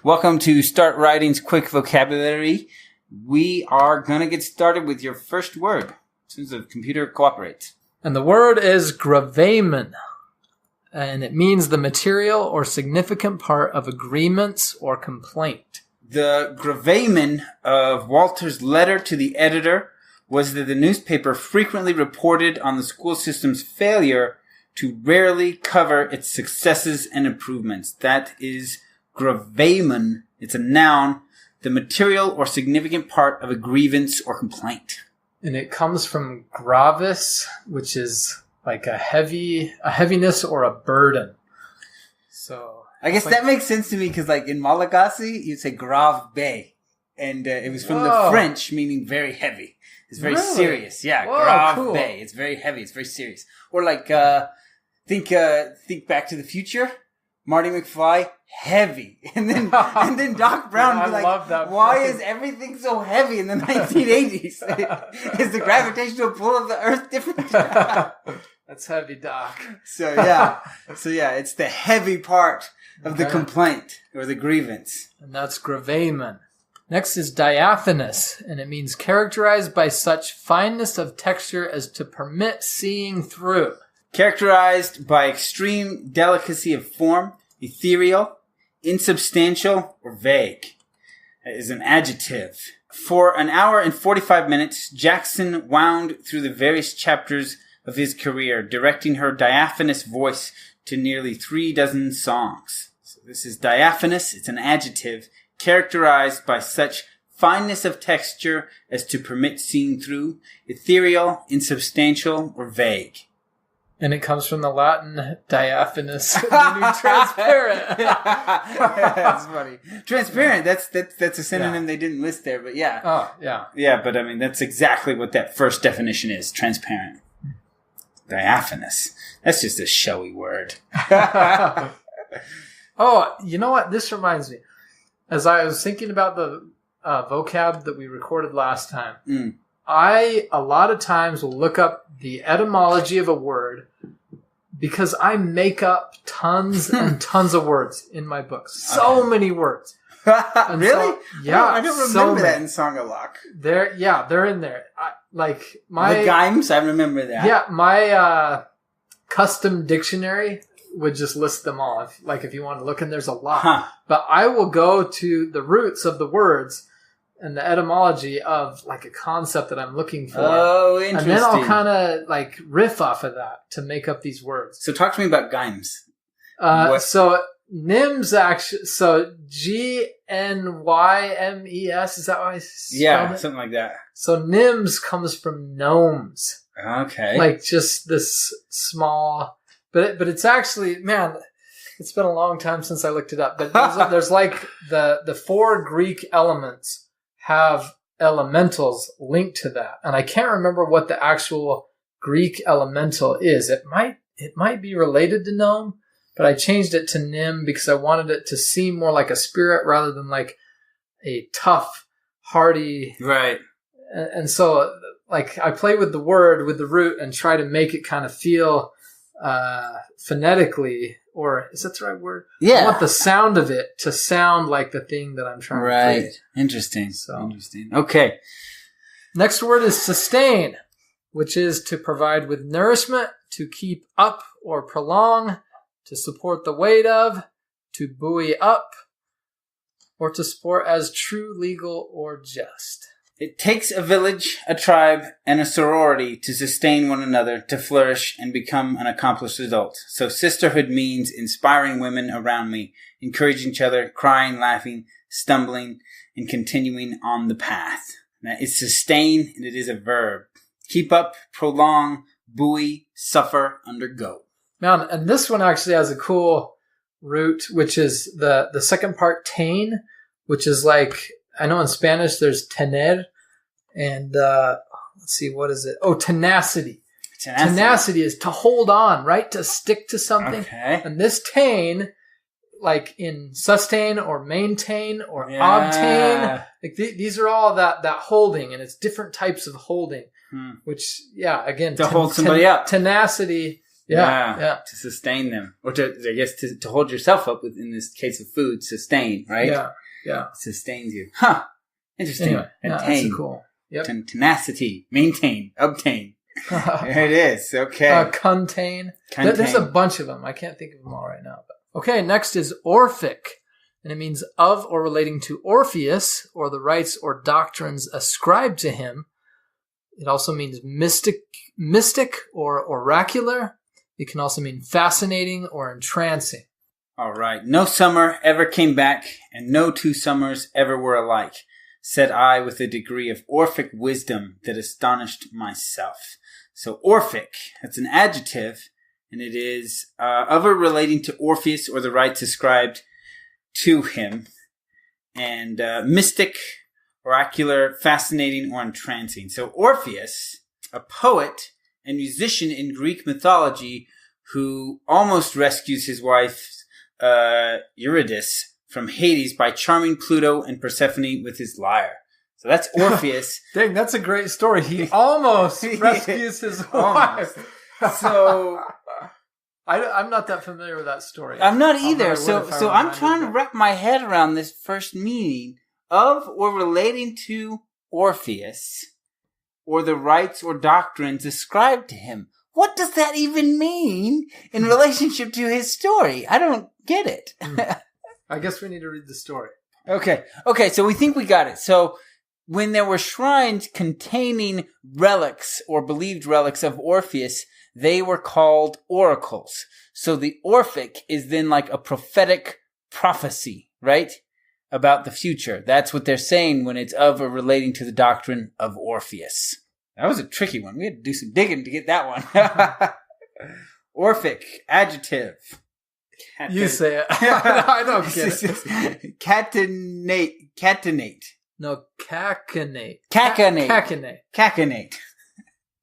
Welcome to Start Writing's Quick Vocabulary. We are going to get started with your first word as soon as the computer cooperates. And the word is gravamen. And it means the material or significant part of agreements or complaint. The gravamen of Walter's letter to the editor was that the newspaper frequently reported on the school system's failure to rarely cover its successes and improvements. That is gravamen. It's a noun, the material or significant part of a grievance or complaint. And it comes from gravis, which is like a heaviness or a burden. So I guess that makes sense to me because, like, in Malagasy, you'd say grave bay. And it was from the French, meaning very heavy. It's very serious. Yeah, grave bay. It's very heavy. It's very serious. Or like, think Back to the Future. Marty McFly, heavy. And then Doc Brown would be like, why is everything so heavy in the 1980s? Is the gravitational pull of the Earth different? That's heavy, Doc. So yeah, it's the heavy part of the complaint or the grievance. And that's gravamen. Next is diaphanous, and it means characterized by such fineness of texture as to permit seeing through. Characterized by extreme delicacy of form, ethereal, insubstantial, or vague. That is an adjective. For an hour and 45 minutes, Jackson wound through the various chapters of his career, directing her diaphanous voice to nearly 36 songs. So this is diaphanous. It's an adjective characterized by such fineness of texture as to permit seeing through, ethereal, insubstantial, or vague. And it comes from the Latin diaphanous, meaning transparent. That's funny. Transparent. That's a synonym they didn't list there, but yeah. Oh, yeah. Yeah, but I mean, that's exactly what that first definition is. Transparent. Diaphanous. That's just a showy word. Oh, you know what? This reminds me. As I was thinking about the vocab that we recorded last time, I, a lot of times, will look up the etymology of a word because I make up tons and tons of words in my books. So many words. Really? So, yeah. I don't remember that in Song-a-Lock. They're in there. The Gymes, I remember that. Yeah, my custom dictionary would just list them all. If you want to look, and there's a lot. Huh. But I will go to the roots of the words and the etymology of like a concept that I'm looking for. Oh, interesting. And then I'll kind of like riff off of that to make up these words. So talk to me about Gymes. So NIMS actually, so GNYMES, is that what I spelled it? Something like that. So NIMS comes from gnomes. Okay. Like just this small, but it's actually, man, it's been a long time since I looked it up. But there's like the 4 Greek elements have elementals linked to that. And I can't remember what the actual Greek elemental is. It might be related to gnome, but I changed it to nim because I wanted it to seem more like a spirit rather than like a tough, hardy. Right. And so like I play with the word, with the root, and try to make it kind of feel phonetically, or is that the right word? Yeah. I want the sound of it to sound like the thing that I'm trying to create. Right. Interesting. Interesting. Okay. Next word is sustain, which is to provide with nourishment, to keep up or prolong, to support the weight of, to buoy up, or to support as true, legal, or just. It takes a village, a tribe, and a sorority to sustain one another, to flourish and become an accomplished adult. So sisterhood means inspiring women around me, encouraging each other, crying, laughing, stumbling, and continuing on the path. Now, it's sustain, and it is a verb. Keep up, prolong, buoy, suffer, undergo. Man, and this one actually has a cool root, which is the second part, tain, which is like, I know in Spanish there's tener, and let's see, what is it? Oh, tenacity. Tenacity is to hold on, right? To stick to something. Okay. And this tain, like in sustain or maintain or obtain, like these are all that holding, and it's different types of holding, which, again, to hold somebody up. Tenacity Yeah. To sustain them. Or to hold yourself up with, in this case of food, sustain, right? Yeah. It sustains you. Huh. Interesting. Anyway, Attain. that's cool. Yep. Tenacity. Maintain. Obtain. There it is. Okay. Contain. There's a bunch of them. I can't think of them all right now. But. Okay, next is Orphic. And it means of or relating to Orpheus, or the rites or doctrines ascribed to him. It also means mystic or oracular. It can also mean fascinating or entrancing. All right. No summer ever came back, and no 2 summers ever were alike, said I with a degree of Orphic wisdom that astonished myself. So Orphic, that's an adjective, and it is of or relating to Orpheus or the rites ascribed to him, and mystic, oracular, fascinating, or entrancing. So Orpheus, a poet and musician in Greek mythology who almost rescues his wife Eurydice from Hades by charming Pluto and Persephone with his lyre. So that's Orpheus. Dang, that's a great story. He almost rescues his wife. So I'm not that familiar with that story. I'm not either. So I'm trying to wrap my head around this first meaning of or relating to Orpheus or the rites or doctrines ascribed to him. What does that even mean in relationship to his story? I don't get it. I guess we need to read the story. Okay, so we think we got it. So when there were shrines containing relics or believed relics of Orpheus, they were called oracles. So the Orphic is then like a prophetic prophecy, right? About the future. That's what they're saying when it's of or relating to the doctrine of Orpheus. That was a tricky one. We had to do some digging to get that one. Orphic, adjective. You say it. I don't get it. Catenate. No, cacinate. Cacinate.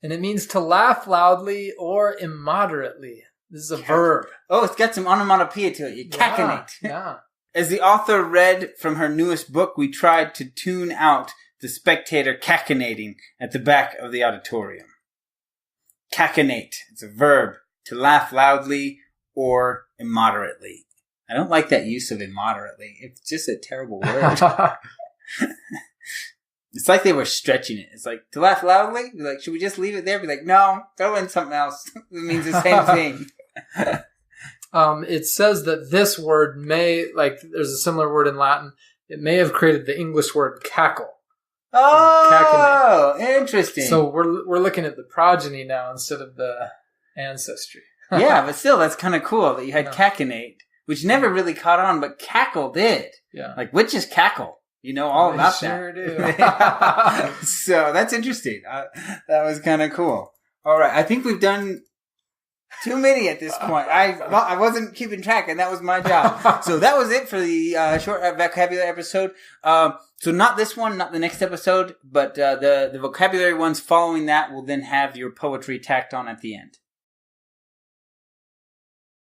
And it means to laugh loudly or immoderately. This is a verb. Oh, it's got some onomatopoeia to it. Cacinate. Yeah. As the author read from her newest book, we tried to tune out the spectator cachinnating at the back of the auditorium. Cacinate. It's a verb. To laugh loudly or immoderately. I don't like that use of immoderately. It's just a terrible word. It's like they were stretching it. It's like, to laugh loudly? Be like, should we just leave it there? Be like, no, throw in something else. It means the same thing. It says that this word may, like, there's a similar word in Latin. It may have created the English word cackle. Oh, interesting. So we're looking at the progeny now instead of the ancestry. Yeah, but still, that's kind of cool that you had cacinate, which never really caught on, but cackle did. Yeah. Like, witches cackle. You know all about sure that. Do. So that's interesting. That was kind of cool. All right, I think we've done too many at this point. I wasn't keeping track, and that was my job. So that was it for the short vocabulary episode. So not this one, not the next episode, but the vocabulary ones following that will then have your poetry tacked on at the end.